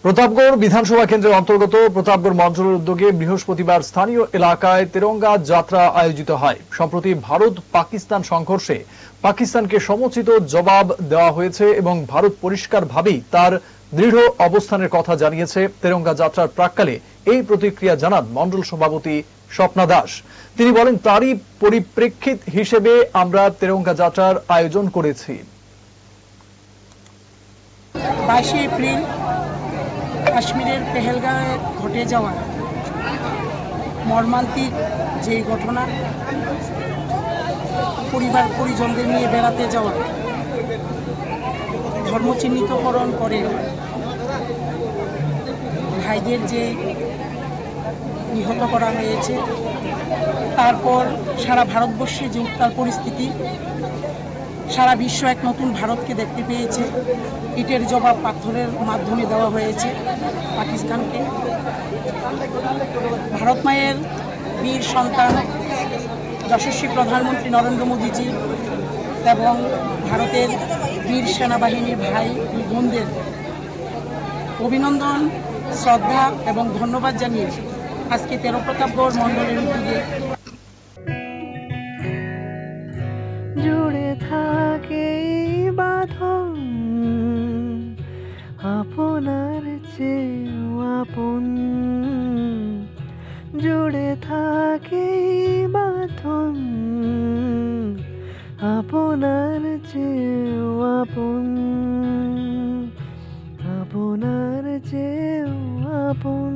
প্রতাপগড় বিধানসভা কেন্দ্রের অন্তর্গত প্রতাপগড় মণ্ডলের উদ্যোগে বৃহস্পতিবার স্থানীয় এলাকায় তেরঙ্গা যাত্রা আয়োজিত হয়। সম্প্রতি ভারত পাকিস্তান সংঘর্ষে পাকিস্তানকে সমুচিত জবাব দেওয়া হয়েছে এবং ভারত পরিষ্কারভাবেই তার দৃঢ় অবস্থানের কথা জানিয়েছে। তেরঙ্গা যাত্রার প্রাক্কালে এই প্রতিক্রিয়া জানান মণ্ডল সভাপতি স্বপ্না দাস। তিনি বলেন, তারই পরিপ্রেক্ষিত হিসেবে আমরা তেরঙ্গা যাত্রার আয়োজন করেছি। 22 এপ্রিল কাশ্মীরের পেহেলগাঁয়ে ঘটে যাওয়া মর্মান্তিক যে ঘটনা, পরিবার পরিজনদের নিয়ে বেড়াতে যাওয়া, ধর্মচিহ্নিতকরণ করে ভাইদের যে নিহত করা হয়েছে, তারপর সারা ভারতবর্ষে যে উত্তাল পরিস্থিতি, সারা বিশ্ব এক নতুন ভারতকে দেখতে পেয়েছে। ইটের জবাব পাথরের মাধ্যমে দেওয়া হয়েছে পাকিস্তানকে। ভারত মায়ের বীর সন্তান যশস্বী প্রধানমন্ত্রী নরেন্দ্র মোদীজি এবং ভারতের বীর সেনাবাহিনীর ভাই বোনদের অভিনন্দন, শ্রদ্ধা এবং ধন্যবাদ জানিয়ে আজকে প্রতাপগড় মণ্ডলের উদ্যোগে জুড়ে থাকে বাঁধন আপনার চেয়েও আপন, জুড়ে থাকে বাঁধন আপনার চেয়েও আপন, আপনার চেয়েও আপন।